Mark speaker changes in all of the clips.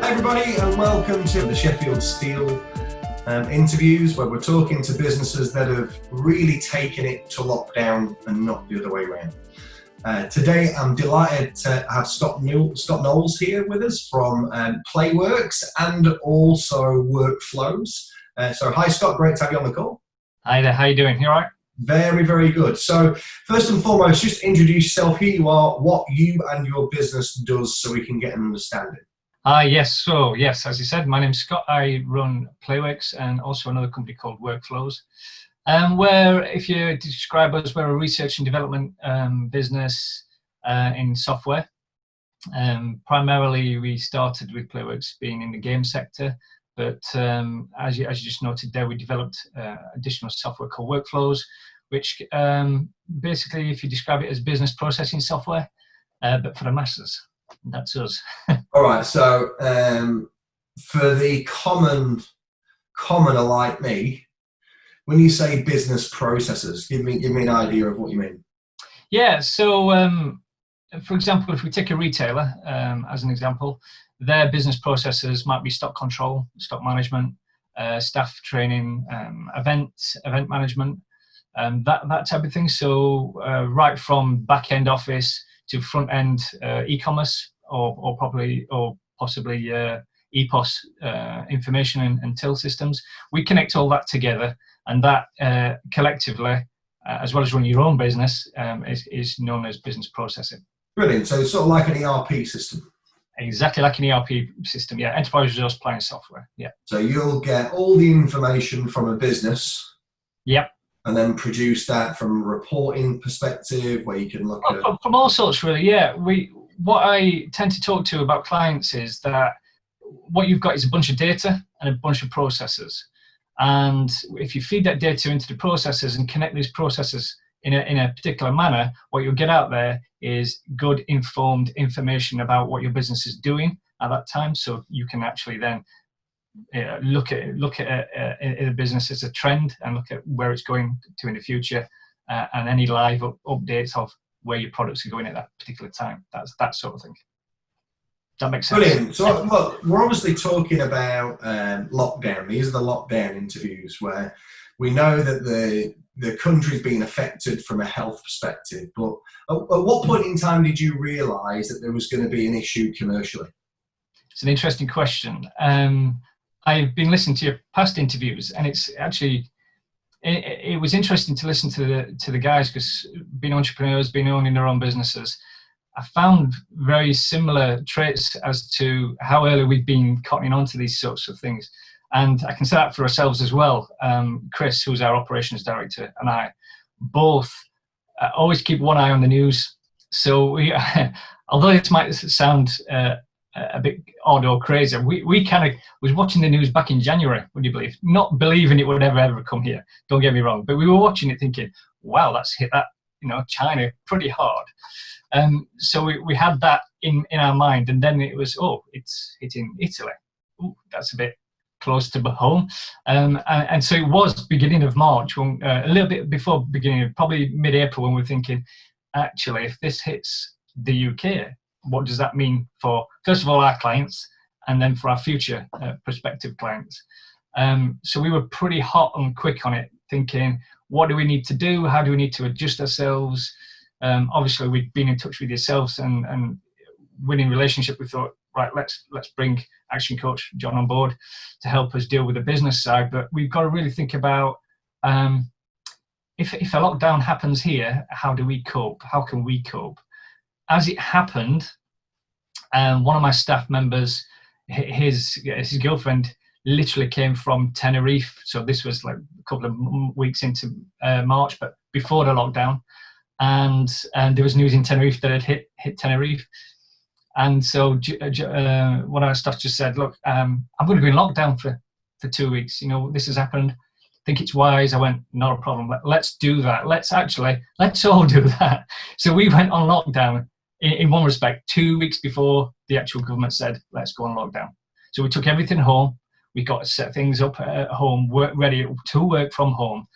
Speaker 1: Hi everybody, and welcome to the Sheffield Steel interviews, where we're talking to businesses that have really taken it to lockdown and not the other way around. Today I'm delighted to have Scott Knowles here with us from Playwerks and also Workflows. So hi Scott, great to have you on the call.
Speaker 2: Hi there, how you doing? You all right?
Speaker 1: Very, very good. So first and foremost, just introduce yourself, who you are, what you and your business does, so we can get an understanding.
Speaker 2: Yes, as you said, my name's Scott. I run Playwerks and also another company called Workflows. Where, if you describe us, we're a research and development business in software. Primarily, we started with Playwerks being in the game sector, but as you just noted there, we developed additional software called Workflows, which basically, if you describe it as business processing software, but for the masses. That's us.
Speaker 1: All right. So for the commoner like me, when you say business processes, give me an idea of what you mean.
Speaker 2: Yeah. So, for example, if we take a retailer as an example, their business processes might be stock control, stock management, staff training, event management, that type of thing. So, right from back end office to front end e-commerce or possibly EPOS information and till systems. We connect all that together, and that collectively, as well as running your own business, is known as business processing.
Speaker 1: Brilliant. So it's sort of like an ERP system.
Speaker 2: Exactly like an ERP system, yeah. Enterprise resource planning software, yeah.
Speaker 1: So you'll get all the information from a business.
Speaker 2: Yep.
Speaker 1: And then produce that from a reporting perspective, where you can look at...
Speaker 2: From all sorts, really, yeah. What I tend to talk to about clients is that what you've got is a bunch of data and a bunch of processes. And if you feed that data into the processes and connect these processes in a particular manner, what you'll get out there is good, informed information about what your business is doing at that time. So you can actually then look at a business as a trend and look at where it's going to in the future, and any live updates of where your products are going at that particular time. That's that sort of thing. That makes sense.
Speaker 1: Brilliant. So look, we're obviously talking about lockdown. These are the lockdown interviews where we know that the country's been affected from a health perspective. But at what point in time did you realise that there was going to be an issue commercially?
Speaker 2: It's an interesting question. I've been listening to your past interviews, and it's actually it was interesting to listen to the guys, because being entrepreneurs, being owning their own businesses, I found very similar traits as to how early we've been cottoning on to these sorts of things. And I can say that for ourselves as well. Chris, who's our operations director, and I both always keep one eye on the news. So we, although it might sound a bit odd or crazy, we kind of was watching the news back in January, would you believe? Not believing it would ever come here, don't get me wrong, but we were watching it thinking, wow, that's hit that, China pretty hard. So we had that in our mind, and then it was, it's hitting Italy. Ooh, that's a bit close to home. And so it was beginning of March, when, a little bit before beginning, probably mid-April, when we're thinking, actually, if this hits the UK, what does that mean for, first of all, our clients, and then for our future prospective clients? So we were pretty hot and quick on it, thinking, what do we need to do? How do we need to adjust ourselves? Obviously, we've been in touch with yourselves and winning relationship. We thought, right, let's bring Action Coach John on board to help us deal with the business side. But we've got to really think about, if a lockdown happens here, how do we cope? How can we cope? As it happened, one of my staff members, his girlfriend literally came from Tenerife. So this was like a couple of weeks into March, but before the lockdown. And there was news in Tenerife that had hit Tenerife. And so one of our staff just said, look, I'm going to go in lockdown for 2 weeks. This has happened. I think it's wise. I went, not a problem. Let's do that. Let's all do that. So we went on lockdown in one respect, 2 weeks before the actual government said, let's go on lockdown. So we took everything home. We got to set things up at home, ready to work from home,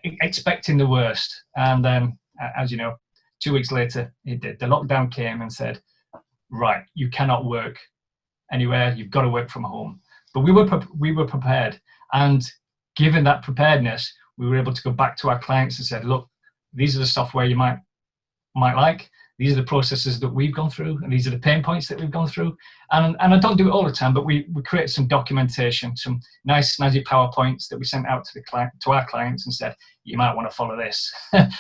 Speaker 2: expecting the worst. And then, as you know, 2 weeks later, it did. The lockdown came and said, right, you cannot work anywhere. You've got to work from home. But we were prepared, and given that preparedness, we were able to go back to our clients and said, look, these are the software you might like. These are the processes that we've gone through, and these are the pain points that we've gone through. And I don't do it all the time, but we created some documentation, some nice snazzy PowerPoints that we sent out to our clients and said, you might want to follow this, that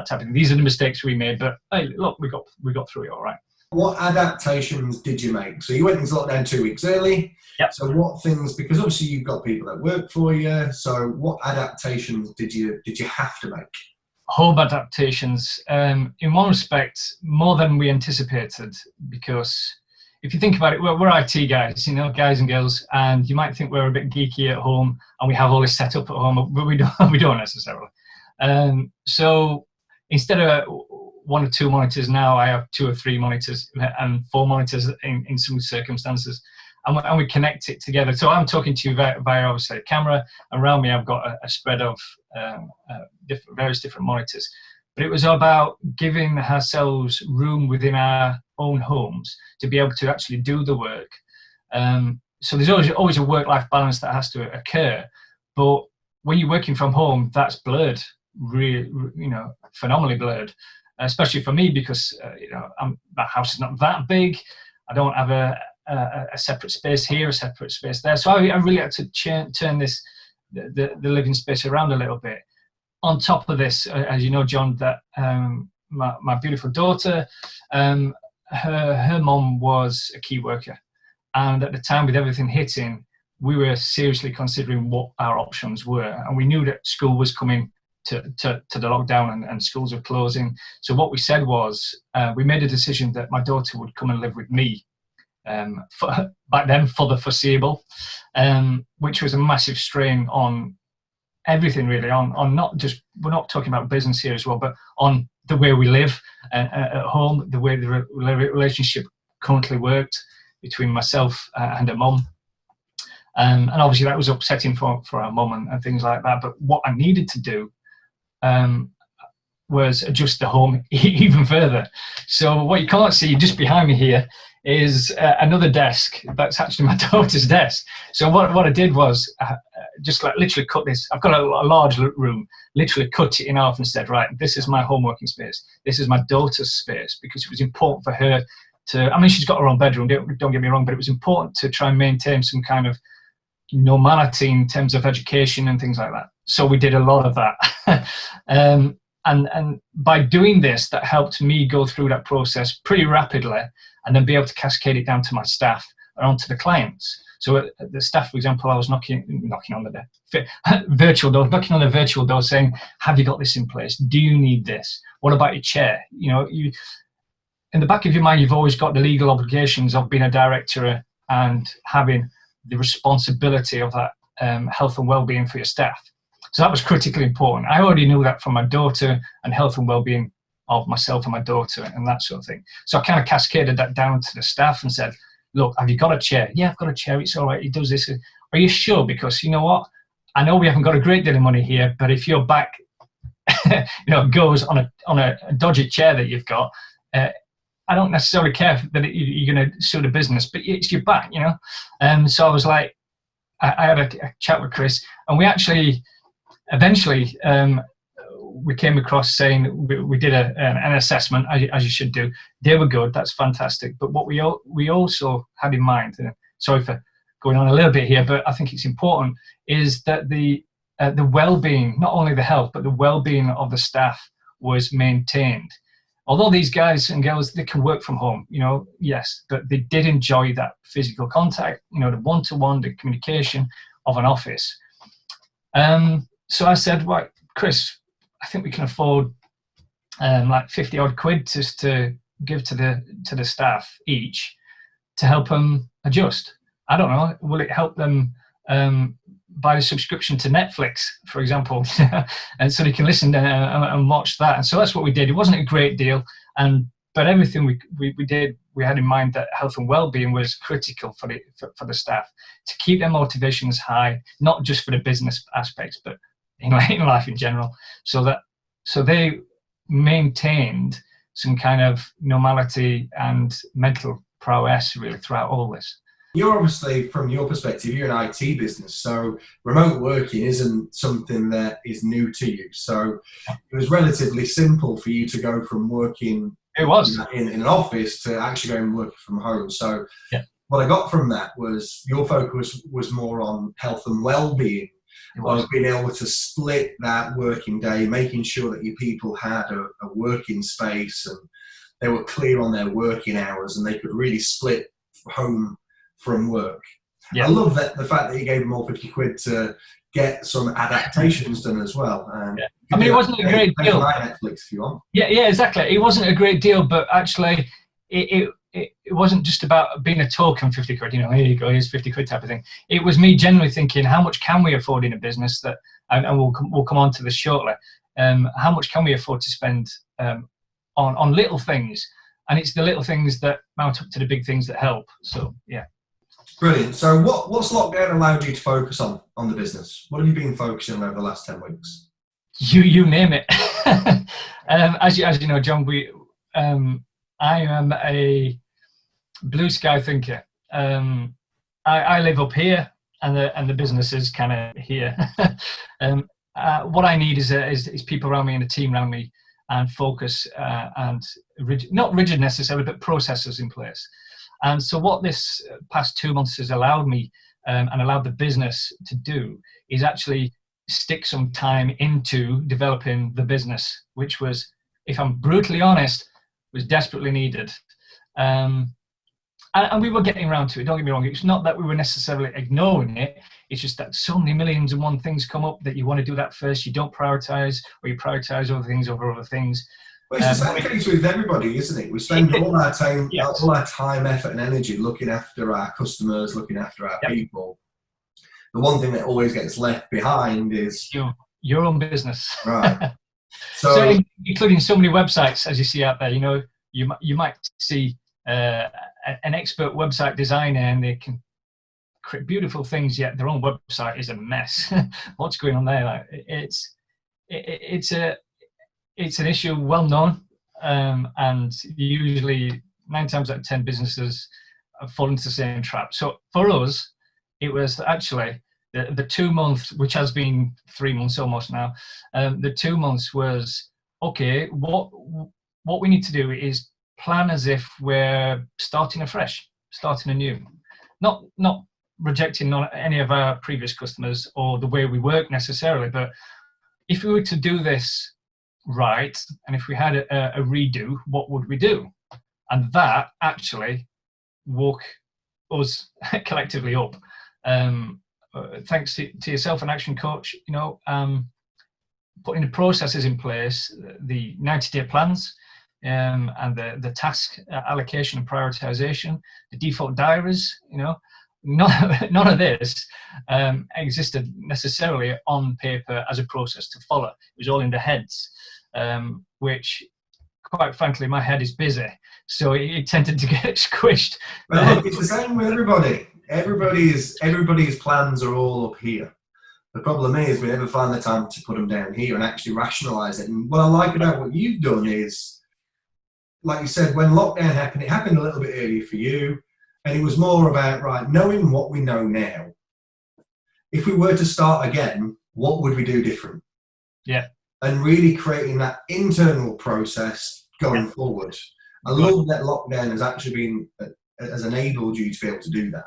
Speaker 2: type of thing. These are the mistakes we made, but hey, look, we got through it all right.
Speaker 1: What adaptations did you make? So you went into lockdown 2 weeks early.
Speaker 2: Yep.
Speaker 1: So what things, because obviously you've got people that work for you, so what adaptations did you have to make?
Speaker 2: Home adaptations, in one respect, more than we anticipated, because if you think about it, we're IT guys, guys and girls, and you might think we're a bit geeky at home and we have all this set up at home, but we don't necessarily. So instead of 1 or 2 monitors now, I have 2 or 3 monitors and 4 monitors in some circumstances, and we connect it together. So I'm talking to you via obviously a camera, and around me I've got a spread of various different monitors. But it was about giving ourselves room within our own homes to be able to actually do the work. So there's always a work-life balance that has to occur, but when you're working from home, that's blurred, really, phenomenally blurred. Especially for me, because my house is not that big. I don't have a separate space here, a separate space there. So I really had to turn the living space around a little bit. On top of this, as you know, John, that my beautiful daughter, her mom was a key worker, and at the time, with everything hitting, we were seriously considering what our options were, and we knew that school was coming to the lockdown and schools were closing. So what we said was, we made a decision that my daughter would come and live with me back then for the foreseeable, which was a massive strain on everything really, on not just, we're not talking about business here as well, but on the way we live at home, the way the relationship currently worked between myself and her mum. And obviously that was upsetting for our mum and things like that. But what I needed to do was adjust the home even further. So what you can't see just behind me here is another desk. That's actually my daughter's desk. So what I did was just like literally cut this. I've got a large room, literally cut it in half and said, right, this is my home working space. This is my daughter's space, because it was important for her to, I mean, she's got her own bedroom, don't get me wrong, but it was important to try and maintain some kind of normality in terms of education and things like that. So we did a lot of that. And by doing this, that helped me go through that process pretty rapidly, and then be able to cascade it down to my staff and onto the clients. So the staff, for example, I was knocking on the virtual door, knocking on the virtual door saying, have you got this in place? Do you need this? What about your chair? In the back of your mind, you've always got the legal obligations of being a director and having the responsibility of that health and well-being for your staff. So that was critically important. I already knew that from my daughter, and health and well-being of myself and my daughter and that sort of thing. So I kind of cascaded that down to the staff and said, look, have you got a chair? Yeah, I've got a chair. It's all right. He does this. Are you sure? Because you know what? I know we haven't got a great deal of money here, but if your back goes on a dodgy chair that you've got, I don't necessarily care that you're going to sue the business, but it's your back, So I was like, I had a chat with Chris, and we actually eventually we came across saying we did an assessment, as you should do. They were good, that's fantastic. But what we also had in mind, sorry for going on a little bit here, but I think it's important, is that the well-being, not only the health, but the well-being of the staff was maintained. Although these guys and girls, they can work from home, yes, but they did enjoy that physical contact, the one-to-one, the communication of an office. So I said, well, Chris, I think we can afford like 50 odd quid just to give to the staff each to help them adjust. I don't know, will it help them buy a subscription to Netflix, for example, and so they can listen and watch that? And so that's what we did. It wasn't a great deal, but everything we did, we had in mind that health and well-being was critical for the staff, to keep their motivations high, not just for the business aspects, but in life in general, so they maintained some kind of normality and mental prowess really throughout all this.
Speaker 1: You're obviously, from your perspective, you're an IT business, so remote working isn't something that is new to you. So it was relatively simple for you to go from working
Speaker 2: It was.
Speaker 1: in an office to actually going and working from home. So
Speaker 2: Yeah,
Speaker 1: what I got from that was your focus was more on health and well-being,
Speaker 2: it
Speaker 1: of
Speaker 2: was.
Speaker 1: being able to split that working day, making sure that your people had a working space and they were clear on their working hours and they could really split home from work. I
Speaker 2: Yeah,
Speaker 1: love that, the fact that you gave them all 50 quid to get some adaptations done as well.
Speaker 2: yeah.
Speaker 1: You
Speaker 2: I
Speaker 1: can
Speaker 2: mean,
Speaker 1: do
Speaker 2: it
Speaker 1: that.
Speaker 2: wasn't a great
Speaker 1: Pay for
Speaker 2: deal.
Speaker 1: my Netflix if you want.
Speaker 2: Yeah, yeah, exactly. It wasn't a great deal, but actually, it wasn't just about being a token 50 quid, you know, here you go, here's 50 quid type of thing. It was me generally thinking, how much can we afford in a business that, and we'll come on to this shortly, how much can we afford to spend on little things? And it's the little things that mount up to the big things that help. So, yeah.
Speaker 1: Brilliant. So what's lockdown allowed you to focus on the business? What have you been focusing on over the last 10 weeks?
Speaker 2: You name it. As you know, John, I am a blue sky thinker. I live up here, and the business is kind of here. What I need is people around me and a team around me, and focus and not rigid necessarily, but processes in place. And so, what this past 2 months has allowed me and allowed the business to do is actually stick some time into developing the business, which was, if I'm brutally honest, was desperately needed. And we were getting around to it, don't get me wrong. It's not that we were necessarily ignoring it. It's just that so many millions and one things come up that you want to do that first. You don't prioritize, or you prioritize other things over other things.
Speaker 1: Well, it's the same case with everybody, isn't it? We spend all our time,
Speaker 2: Yes.
Speaker 1: all our time, effort, and energy looking after our customers, looking after our people. The one thing that always gets left behind is
Speaker 2: your own business.
Speaker 1: Right.
Speaker 2: So, including so many websites, as you see out there, you know, you might see an expert website designer, and they can create beautiful things, yet their own website is a mess. What's going on there? Like, it's an issue well known, and usually 9 times out of 10 businesses fall into the same trap. So for us, it was actually the 2 months, which has been 3 months almost now. The 2 months was, okay, what we need to do is plan as if we're starting afresh, starting anew, not rejecting any of our previous customers or the way we work necessarily, but if we were to do this right, and if we had a redo, what would we do? And that actually woke us collectively up. Thanks to yourself, an action coach, you know, putting the processes in place, the 90-day plans, and the task allocation and prioritization, the default diaries, you know, none of this existed necessarily on paper as a process to follow. It was all in the heads, which, quite frankly, my head is busy, so it tended to get squished.
Speaker 1: Well, look, it's the same with everybody. Everybody's plans are all up here. The problem is we never find the time to put them down here and actually rationalise it. And what I like about what you've done is, like you said, when lockdown happened, it happened a little bit earlier for you, and it was more about, right, knowing what we know now. If we were to start again, what would we do different?
Speaker 2: Yeah.
Speaker 1: And really creating that internal process going forward. I love that lockdown has actually has enabled you to be able to do that.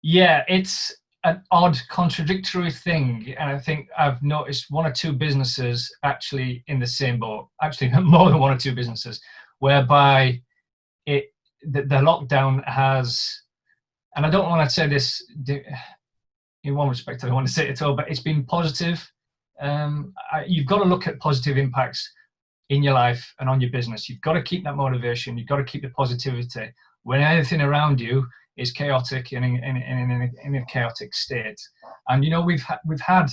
Speaker 2: Yeah, it's an odd, contradictory thing, and I think I've noticed 1 or 2 businesses actually in the same boat. Actually, more than 1 or 2 businesses, whereby the lockdown has, and I don't want to say this in one respect, I don't want to say it at all, but it's been positive. You've got to look at positive impacts in your life and on your business. You've got to keep that motivation. You've got to keep the positivity when everything around you is chaotic and in a chaotic state. And you know, we've had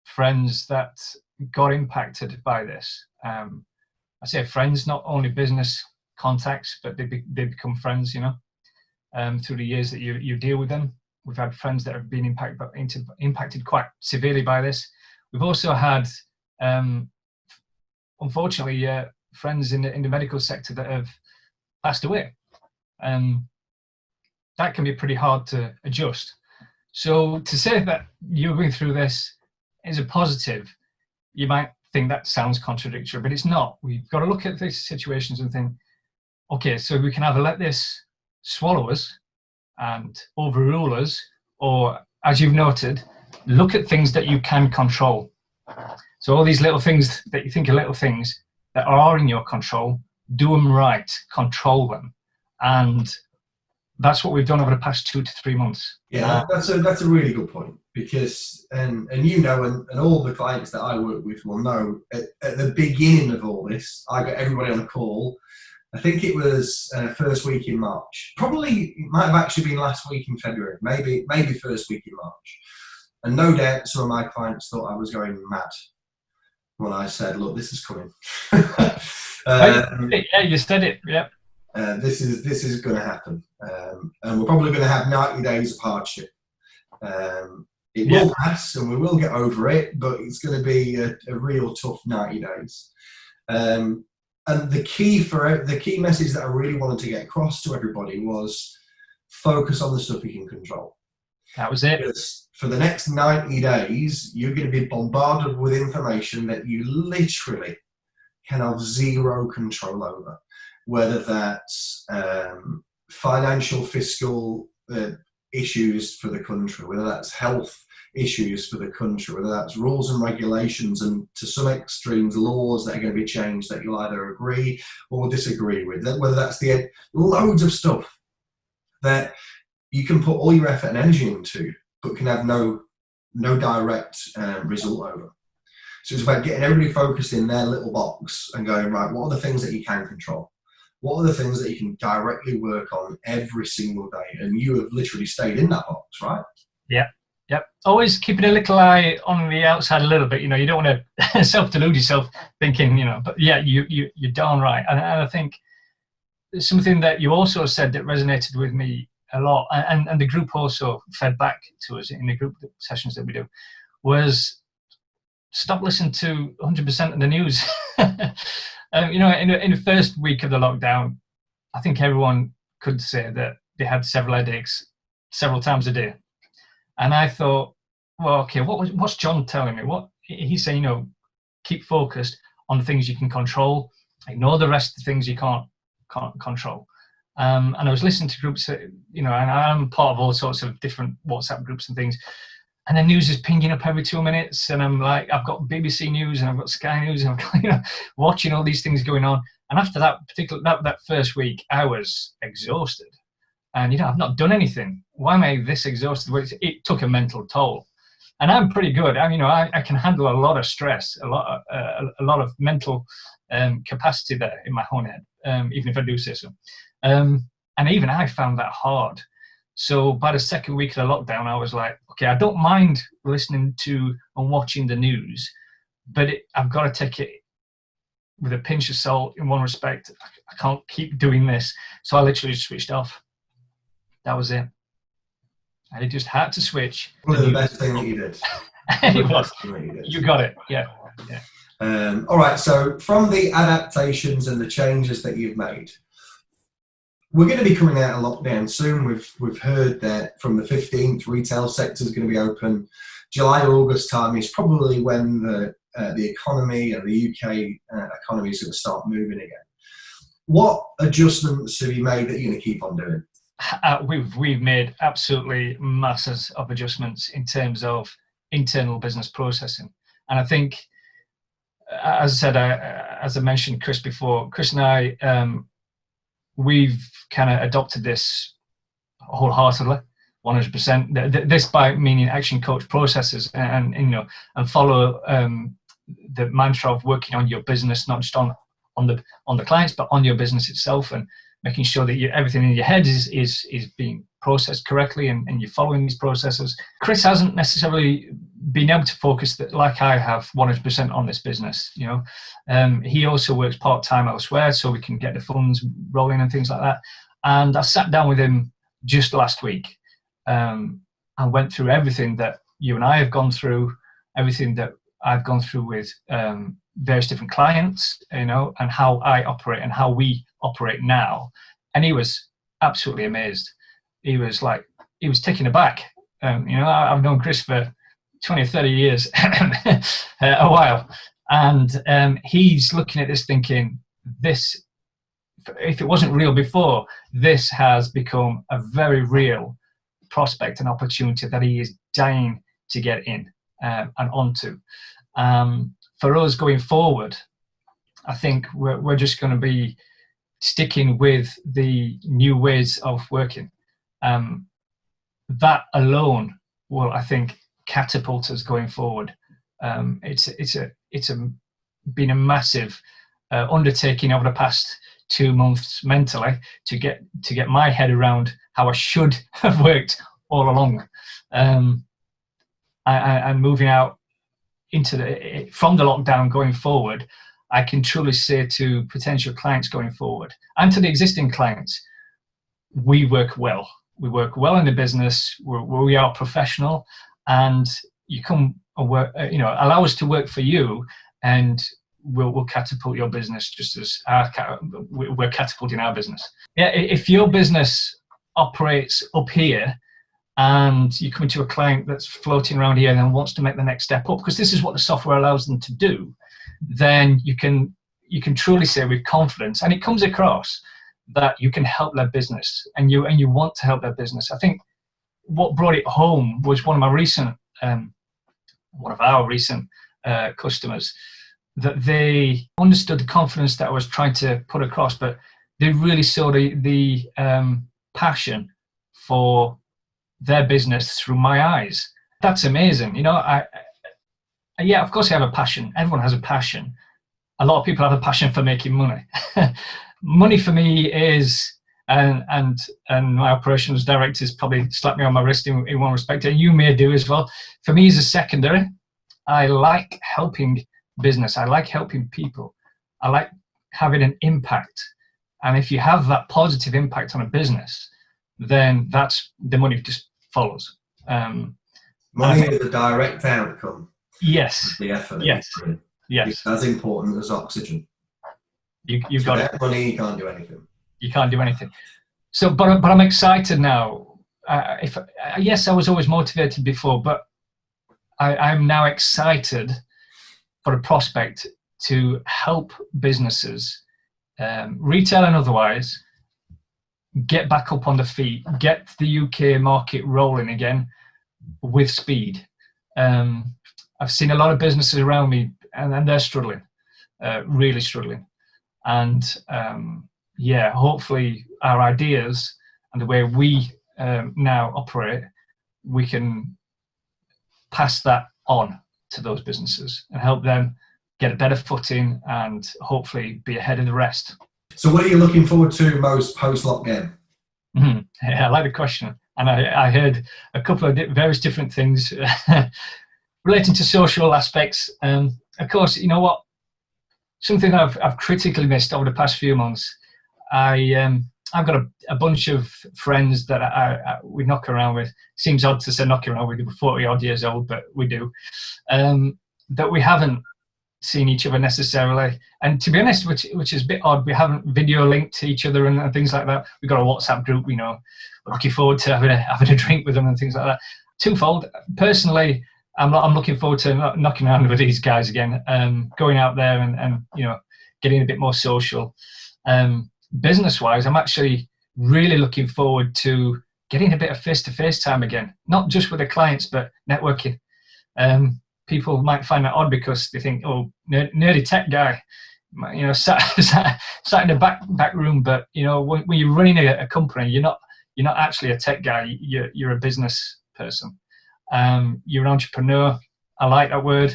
Speaker 2: friends that got impacted by this. I say friends, not only business contacts, but they become friends, you know, through the years that you deal with them. We've had friends that have been impacted quite severely by this. We've also had, unfortunately, friends in the medical sector that have passed away that can be pretty hard to adjust. So to say that you're going through this is a positive, you might think that sounds contradictory, but it's not. We've got to look at these situations and think, okay, so we can either let this swallow us and overrule us, or, as you've noted, look at things that you can control. So all these little things that you think are little things that are in your control, do them right, control them. And that's what we've done over the past 2 to 3 months.
Speaker 1: Yeah, that's a really good point, because and all the clients that I work with will know at the beginning of all this, I got everybody on a call. I think it was first week in March. Probably it might have actually been last week in February, maybe first week in March. And no doubt some of my clients thought I was going mad when I said, "Look, this is coming."
Speaker 2: Yeah, you said it. Yep.
Speaker 1: This is going to happen, and we're probably going to have 90 days of hardship. It will pass, and we will get over it, but it's going to be a real tough 90 days. And the key message that I really wanted to get across to everybody was focus on the stuff you can control.
Speaker 2: That was it.
Speaker 1: Because for the next 90 days, you're going to be bombarded with information that you literally can have zero control over. Whether that's financial, fiscal issues for the country, whether that's health issues for the country, whether that's rules and regulations, and to some extremes, laws that are going to be changed that you'll either agree or disagree with, whether that's the loads of stuff that you can put all your effort and energy into, but can have no direct result over. So it's about getting everybody focused in their little box and going, right, what are the things that you can control? What are the things that you can directly work on every single day? And you have literally stayed in that box, right?
Speaker 2: Yeah. Yep. Always keeping a little eye on the outside a little bit. You don't want to self-delude yourself thinking, but yeah, you're darn right. And I think something that you also said that resonated with me a lot, and the group also fed back to us in the group sessions that we do, was stop listening to 100% of the news. In the first week of the lockdown, I think everyone could say that they had several headaches several times a day. And I thought, well, okay, what's John telling me? What he's saying, keep focused on the things you can control, ignore the rest of the things you can't control. And I was listening to groups, and I'm part of all sorts of different WhatsApp groups and things. And the news is pinging up every 2 minutes, and I'm like, I've got BBC News and I've got Sky News, and I've got, watching all these things going on. And after that that first week, I was exhausted, and I've not done anything. Why am I this exhausted? Well, it took a mental toll, and I'm pretty good. I can handle a lot of stress, a lot of mental capacity there in my own head, even if I do say so. And even I found that hard. So by the second week of the lockdown, I was like, okay, I don't mind listening to and watching the news, but I've got to take it with a pinch of salt in one respect. I can't keep doing this. So I literally just switched off. That was it. I just had to switch.
Speaker 1: One of the best thing that you did.
Speaker 2: It was. You got it. Yeah.
Speaker 1: All right. So from the adaptations and the changes that you've made, we're going to be coming out of lockdown soon. We've heard that from the 15th, retail sector is going to be open. July, August time is probably when the economy and the UK economy is going to start moving again. What adjustments have you made that you're going to keep on doing?
Speaker 2: We've made absolutely masses of adjustments in terms of internal business processing, and I think, as I said, as I mentioned Chris before, Chris and I, we've kind of adopted this wholeheartedly, 100%. This by meaning action coach processes, and follow the mantra of working on your business, not just on the clients, but on your business itself, and making sure that everything in your head is being processed correctly, and you're following these processes. Chris hasn't necessarily been able to focus like I have 100% on this business. He also works part-time elsewhere, so we can get the funds rolling and things like that. And I sat down with him just last week and went through everything that you and I have gone through, everything that I've gone through with various different clients, and how I operate and how we operate now. And he was absolutely amazed. He was taken aback. I've known Chris for 20 or 30 years, a while, and he's looking at this thinking, this, if it wasn't real before, this has become a very real prospect and opportunity that he is dying to get in and onto. For us going forward, I think we're just going to be sticking with the new ways of working. That alone will, I think, catapult us going forward. It's been a massive undertaking over the past 2 months mentally to get my head around how I should have worked all along, and moving out from the lockdown going forward. I can truly say to potential clients going forward, and to the existing clients, we work well. We work well in the business. We are professional, and you come and work. Allow us to work for you, and we'll catapult your business just as we're catapulting our business. Yeah, if your business operates up here, and you come into a client that's floating around here and wants to make the next step up, because this is what the software allows them to do, then you can truly say with confidence, and it comes across, that you can help their business, and you want to help their business. I think what brought it home was one of our recent customers, that they understood the confidence that I was trying to put across, but they really saw the passion for their business through my eyes. That's amazing. Yeah, of course I have a passion. Everyone has a passion. A lot of people have a passion for making money. Money for me is, and my operations directors probably slap me on my wrist in one respect, and you may do as well. For me, is a secondary. I like helping business. I like helping people. I like having an impact. And if you have that positive impact on a business, then that's the money just follows.
Speaker 1: Money is a direct outcome.
Speaker 2: Yes.
Speaker 1: The effort.
Speaker 2: Yes. Yes.
Speaker 1: It's as important as oxygen.
Speaker 2: You've got it.
Speaker 1: Money, you can't do anything.
Speaker 2: You can't do anything. So, but I'm excited now. Yes, I was always motivated before, but I'm now excited for a prospect to help businesses, retail and otherwise, get back up on the feet, get the UK market rolling again with speed. I've seen a lot of businesses around me, and they're struggling, really struggling. And hopefully our ideas and the way we now operate, we can pass that on to those businesses and help them get a better footing and hopefully be ahead of the rest.
Speaker 1: So what are you looking forward to most post-lockdown?
Speaker 2: Yeah, I like the question. And I heard a couple of various different things relating to social aspects. Of course, you know what? Something I've critically missed over the past few months. I've got a bunch of friends that we knock around with. Seems odd to say knocking around with. We're 40 odd years old, but we do. That we haven't seen each other necessarily, and to be honest, which is a bit odd, we haven't video linked to each other and things like that. We've got a WhatsApp group, we're looking forward to having a drink with them and things like that. Twofold. Personally, I'm looking forward to knocking around with these guys again, going out there and getting a bit more social. Business wise, I'm actually really looking forward to getting a bit of face-to-face time again, not just with the clients, but networking. People might find that odd because they think, oh, nerdy tech guy, sat in the back room. But when you're running a company, you're not actually a tech guy. You're a business person. You're an entrepreneur. I like that word.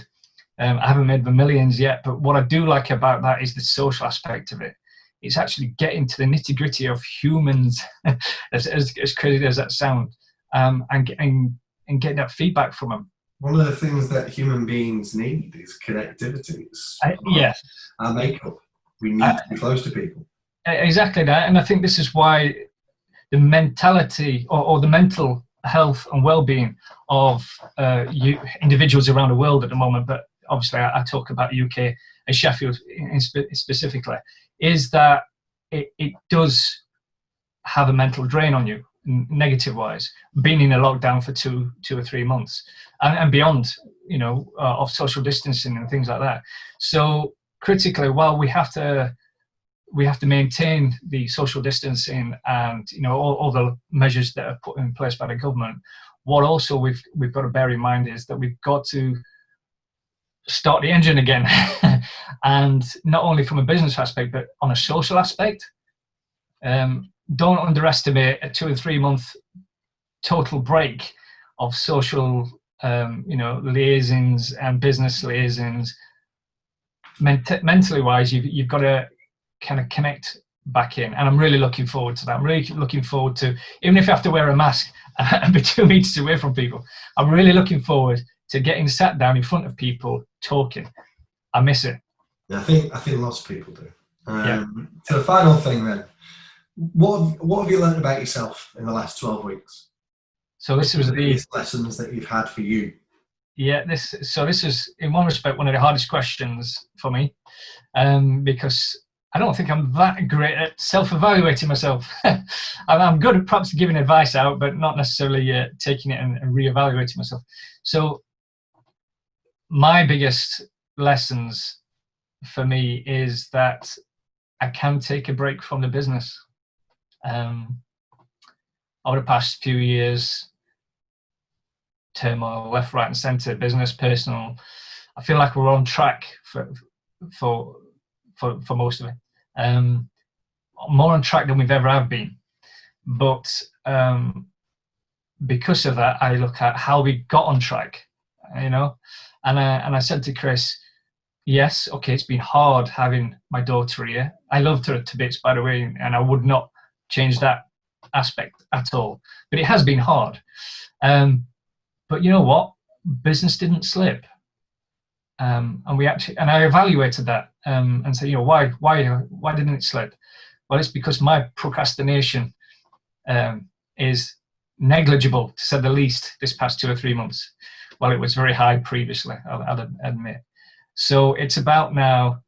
Speaker 2: I haven't made the millions yet, but what I do like about that is the social aspect of it. It's actually getting to the nitty-gritty of humans, as crazy as that sounds, and getting that feedback from them.
Speaker 1: One of the things that human beings need is connectivity.
Speaker 2: Yes.
Speaker 1: Our makeup. We need to be close to people.
Speaker 2: Exactly that. And I think this is why the mentality or the mental health and well-being of individuals around the world at the moment, but obviously I talk about the UK and Sheffield specifically, is that it does have a mental drain on you, negative wise, being in a lockdown for two or 3 months and beyond, of social distancing and things like that. So critically, while we have to maintain the social distancing and all the measures that are put in place by the government, what also we've got to bear in mind is that we've got to start the engine again. And not only from a business aspect but on a social aspect. Don't underestimate a 2 or 3 month total break of social liaisons and business liaisons. Mentally wise, you've got to kind of connect back in, and I'm really looking forward to that. I'm really looking forward to, even if I have to wear a mask and be 2 meters away from people, I'm really looking forward to getting sat down in front of people talking. I miss it.
Speaker 1: I think lots of people do. So the final thing then, what have you learned about yourself in the last 12 weeks?
Speaker 2: So this was the
Speaker 1: biggest lessons that you've had for you.
Speaker 2: Yeah, this is in one respect one of the hardest questions for me, because I don't think I'm that great at self-evaluating myself. I'm good at perhaps giving advice out, but not necessarily taking it and re-evaluating myself. So my biggest lessons for me is that I can take a break from the business. Over the past few years, turmoil, left, right, and centre, business, personal, I feel like we're on track for most of it. More on track than we've ever have been. But because of that, I look at how we got on track, and I said to Chris, yes, okay, it's been hard having my daughter here. I loved her to bits, by the way, and I would not change that aspect at all. But it has been hard. But you know what? Business didn't slip. And I evaluated that and said, why didn't it slip? Well, it's because my procrastination is negligible, to say the least, this past 2 or 3 months. Well, it was very high previously, I'll admit. So it's about now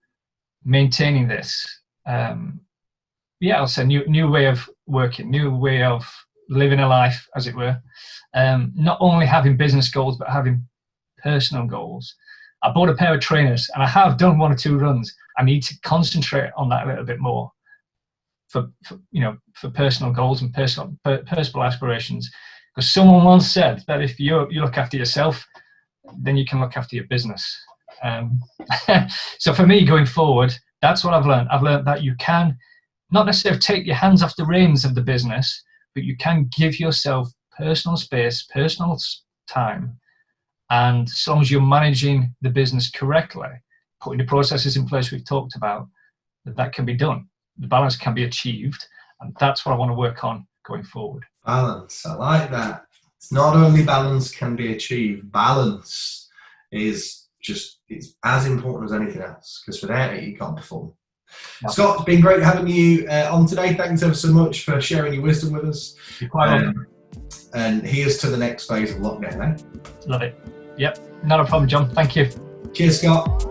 Speaker 2: maintaining this. I'll say new way of working, new way of living a life, as it were. Not only having business goals, but having personal goals. I bought a pair of trainers, and I have done 1 or 2 runs. I need to concentrate on that a little bit more for personal goals and personal aspirations. Because someone once said that if you look after yourself, then you can look after your business. So for me, going forward, that's what I've learned. I've learned that you can not necessarily take your hands off the reins of the business, but you can give yourself personal space, personal time. And as long as you're managing the business correctly, putting the processes in place we've talked about, that can be done. The balance can be achieved. And that's what I want to work on going forward.
Speaker 1: Balance, I like that. It's not only balance can be achieved, balance is it's as important as anything else, because without it, you can't perform. Yeah. Scott, it's been great having you on today. Thanks ever so much for sharing your wisdom with us.
Speaker 2: You're quite welcome.
Speaker 1: And here's to the next phase of lockdown, eh?
Speaker 2: Love it. Yep, not a problem, John. Thank you.
Speaker 1: Cheers, Scott.